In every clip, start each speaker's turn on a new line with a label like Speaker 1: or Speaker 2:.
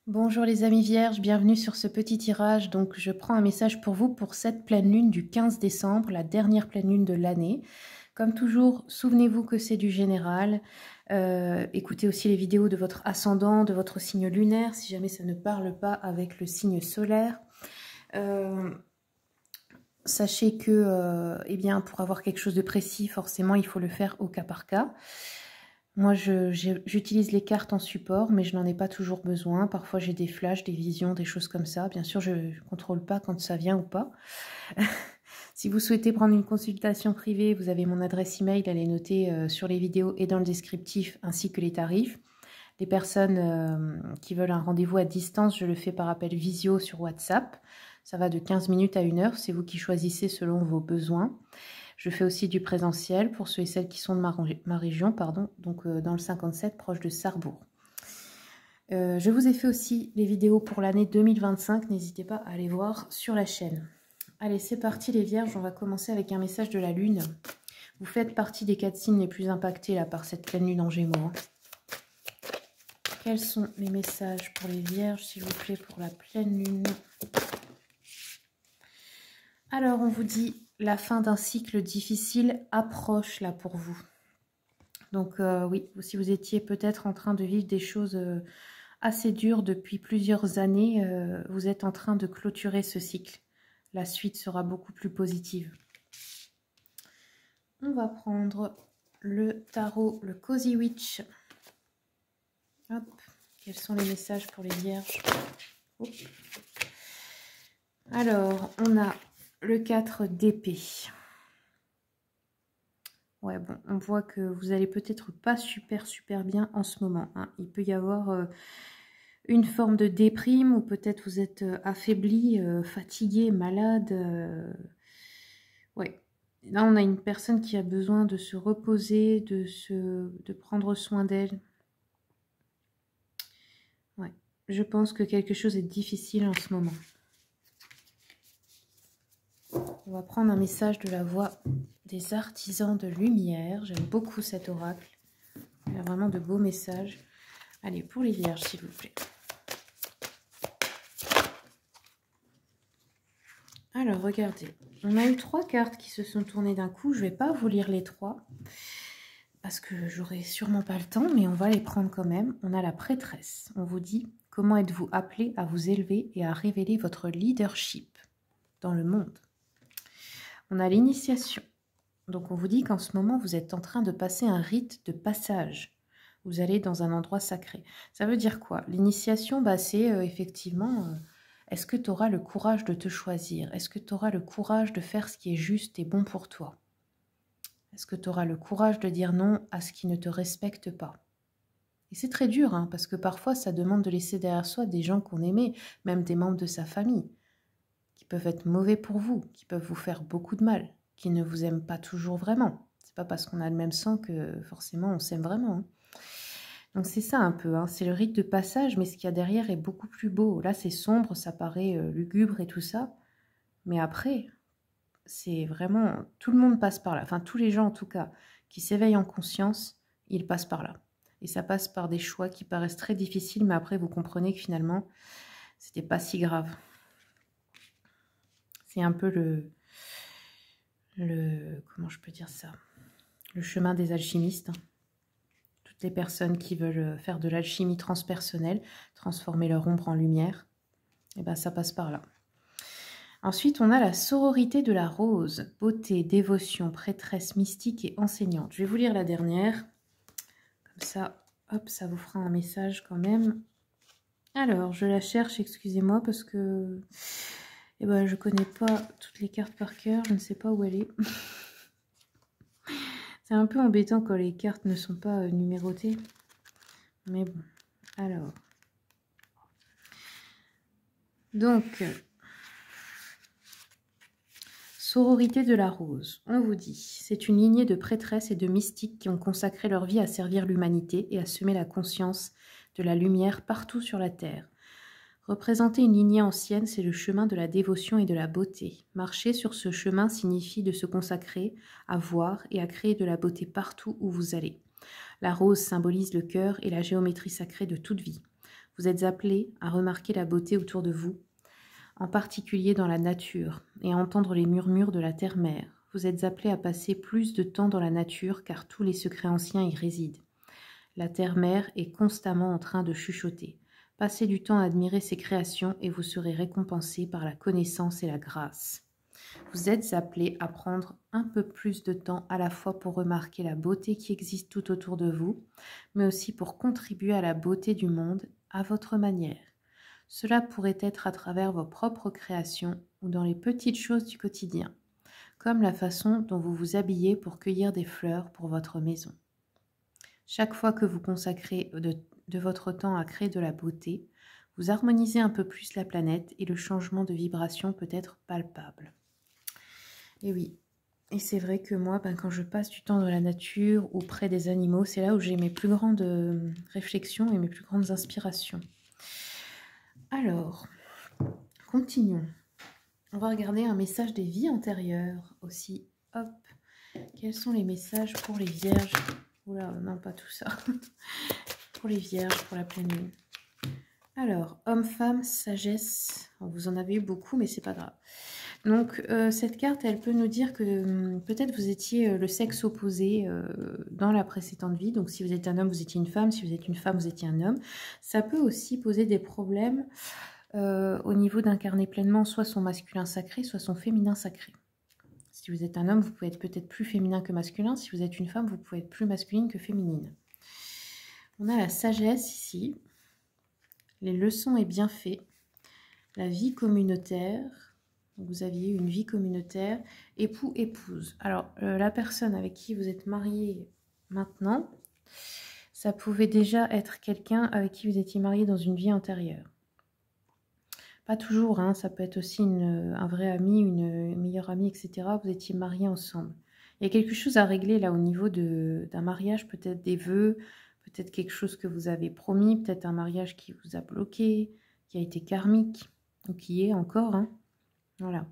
Speaker 1: Bonjour les amis vierges, bienvenue sur ce petit tirage. Donc je prends un message pour vous pour cette pleine lune du 15 décembre, la dernière pleine lune de l'année. Comme toujours, souvenez-vous que c'est du général. Écoutez aussi les vidéos de votre ascendant, de votre signe lunaire, si jamais ça ne parle pas avec le signe solaire. Sachez que eh bien, pour avoir quelque chose de précis, forcément, il faut le faire au cas par cas. Moi, j'utilise les cartes en support, mais je n'en ai pas toujours besoin. Parfois, j'ai des flashs, des visions, des choses comme ça. Bien sûr, je ne contrôle pas quand ça vient ou pas. Si vous souhaitez prendre une consultation privée, vous avez mon adresse email, elle est notée sur les vidéos et dans le descriptif, ainsi que les tarifs. Les personnes qui veulent un rendez-vous à distance, je le fais par appel visio sur WhatsApp. Ça va de 15 minutes à 1 heure, c'est vous qui choisissez selon vos besoins. Je fais aussi du présentiel pour ceux et celles qui sont de ma région, pardon, donc dans le 57, proche de Sarrebourg. Je vous ai fait aussi les vidéos pour l'année 2025, n'hésitez pas à aller voir sur la chaîne. Allez, c'est parti les vierges, on va commencer avec un message de la lune. Vous faites partie des 4 signes les plus impactés là, par cette pleine lune en Gémeaux. Quels sont les messages pour les vierges, s'il vous plaît, pour la pleine lune? Alors, on vous dit, la fin d'un cycle difficile approche là pour vous. Donc oui, si vous étiez peut-être en train de vivre des choses assez dures depuis plusieurs années, vous êtes en train de clôturer ce cycle. La suite sera beaucoup plus positive. On va prendre le tarot, le Cozy Witch. Hop, quels sont les messages pour les vierges? Hop. Alors, on a le 4 d'épée. Ouais, bon, on voit que vous allez peut-être pas super bien en ce moment. Hein. Il peut y avoir une forme de déprime ou peut-être vous êtes affaibli, fatigué, malade. Ouais. Là, on a une personne qui a besoin de se reposer, de prendre soin d'elle. Ouais. Je pense que quelque chose est difficile en ce moment. On va prendre un message de la voix des artisans de lumière. J'aime beaucoup cet oracle. Il y a vraiment de beaux messages. Allez, pour les vierges, s'il vous plaît. Alors, regardez. On a eu 3 cartes qui se sont tournées d'un coup. Je ne vais pas vous lire les 3 parce que j'aurai sûrement pas le temps, mais on va les prendre quand même. On a la prêtresse. On vous dit, comment êtes-vous appelé à vous élever et à révéler votre leadership dans le monde? On a l'initiation. Donc, on vous dit qu'en ce moment, vous êtes en train de passer un rite de passage. Vous allez dans un endroit sacré. Ça veut dire quoi? L'initiation, bah, c'est effectivement, est-ce que tu auras le courage de te choisir? Est-ce que tu auras le courage de faire ce qui est juste et bon pour toi? Est-ce que tu auras le courage de dire non à ce qui ne te respecte pas? Et c'est très dur, hein, parce que parfois, ça demande de laisser derrière soi des gens qu'on aimait, même des membres de sa famille, qui peuvent être mauvais pour vous, qui peuvent vous faire beaucoup de mal, qui ne vous aiment pas toujours vraiment. C'est pas parce qu'on a le même sang que forcément on s'aime vraiment. Hein. Donc c'est ça un peu, hein. C'est le rite de passage, mais ce qu'il y a derrière est beaucoup plus beau. Là c'est sombre, ça paraît lugubre et tout ça, mais après, c'est vraiment, tout le monde passe par là, enfin tous les gens en tout cas, qui s'éveillent en conscience, ils passent par là. Et ça passe par des choix qui paraissent très difficiles, mais après vous comprenez que finalement, c'était pas si grave. C'est un peu comment je peux dire ça, le chemin des alchimistes. Hein. Toutes les personnes qui veulent faire de l'alchimie transpersonnelle, transformer leur ombre en lumière, et ben ça passe par là. Ensuite, on a la sororité de la rose, beauté, dévotion, prêtresse, mystique et enseignante. Je vais vous lire la dernière, comme ça, hop, ça vous fera un message quand même. Alors, je la cherche, excusez-moi, parce que eh ben, je ne connais pas toutes les cartes par cœur, je ne sais pas où elle est. C'est un peu embêtant quand les cartes ne sont pas numérotées. Mais bon, alors. Donc, sororité de la rose, on vous dit, c'est une lignée de prêtresses et de mystiques qui ont consacré leur vie à servir l'humanité et à semer la conscience de la lumière partout sur la terre. Représenter une lignée ancienne, c'est le chemin de la dévotion et de la beauté. Marcher sur ce chemin signifie de se consacrer, à voir et à créer de la beauté partout où vous allez. La rose symbolise le cœur et la géométrie sacrée de toute vie. Vous êtes appelés à remarquer la beauté autour de vous, en particulier dans la nature, et à entendre les murmures de la terre-mère. Vous êtes appelés à passer plus de temps dans la nature, car tous les secrets anciens y résident. La terre-mère est constamment en train de chuchoter. Passez du temps à admirer ses créations et vous serez récompensés par la connaissance et la grâce. Vous êtes appelés à prendre un peu plus de temps à la fois pour remarquer la beauté qui existe tout autour de vous, mais aussi pour contribuer à la beauté du monde à votre manière. Cela pourrait être à travers vos propres créations ou dans les petites choses du quotidien, comme la façon dont vous vous habillez pour cueillir des fleurs pour votre maison. Chaque fois que vous consacrez de votre temps à créer de la beauté, vous harmonisez un peu plus la planète et le changement de vibration peut être palpable. Et oui, et c'est vrai que moi, quand je passe du temps dans la nature ou près des animaux, c'est là où j'ai mes plus grandes réflexions et mes plus grandes inspirations. Alors, continuons. On va regarder un message des vies antérieures aussi. Hop, quels sont les messages pour les vierges? Oula, non, pas tout ça. Pour les vierges, pour la pleine lune. Alors, homme, femme, sagesse. Vous en avez eu beaucoup, mais c'est pas grave. Donc, cette carte, elle peut nous dire que peut-être vous étiez le sexe opposé dans la précédente vie. Donc, si vous êtes un homme, vous étiez une femme. Si vous êtes une femme, vous étiez un homme. Ça peut aussi poser des problèmes au niveau d'incarner pleinement soit son masculin sacré, soit son féminin sacré. Si vous êtes un homme, vous pouvez être peut-être plus féminin que masculin. Si vous êtes une femme, vous pouvez être plus masculine que féminine. On a la sagesse ici, les leçons et bienfaits, la vie communautaire. Vous aviez une vie communautaire, époux, épouse. Alors, la personne avec qui vous êtes marié maintenant, ça pouvait déjà être quelqu'un avec qui vous étiez marié dans une vie antérieure. Pas toujours, hein, ça peut être aussi un vrai ami, une meilleure amie, etc. Vous étiez mariés ensemble. Il y a quelque chose à régler là au niveau d'un mariage, peut-être des vœux, peut-être quelque chose que vous avez promis, peut-être un mariage qui vous a bloqué, qui a été karmique, ou qui est encore, hein. Voilà.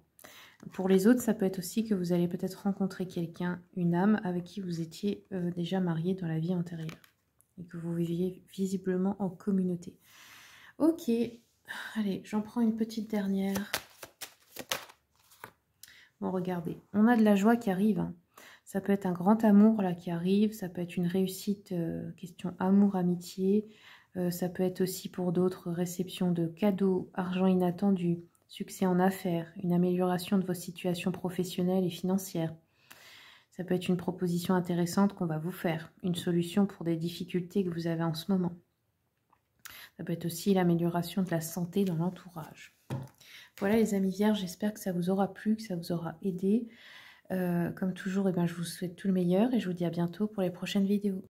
Speaker 1: Pour les autres, ça peut être aussi que vous allez peut-être rencontrer quelqu'un, une âme, avec qui vous étiez déjà marié dans la vie antérieure. Et que vous viviez visiblement en communauté. Ok. Allez, j'en prends une petite dernière. Bon, regardez, on a de la joie qui arrive. Hein. Ça peut être un grand amour là qui arrive. Ça peut être une réussite, question amour, amitié. Ça peut être aussi pour d'autres réception de cadeaux, argent inattendu, succès en affaires, une amélioration de vos situations professionnelles et financières. Ça peut être une proposition intéressante qu'on va vous faire, une solution pour des difficultés que vous avez en ce moment. Ça peut être aussi l'amélioration de la santé dans l'entourage. Voilà les amis vierges, j'espère que ça vous aura plu, que ça vous aura aidé. Comme toujours, je vous souhaite tout le meilleur et je vous dis à bientôt pour les prochaines vidéos.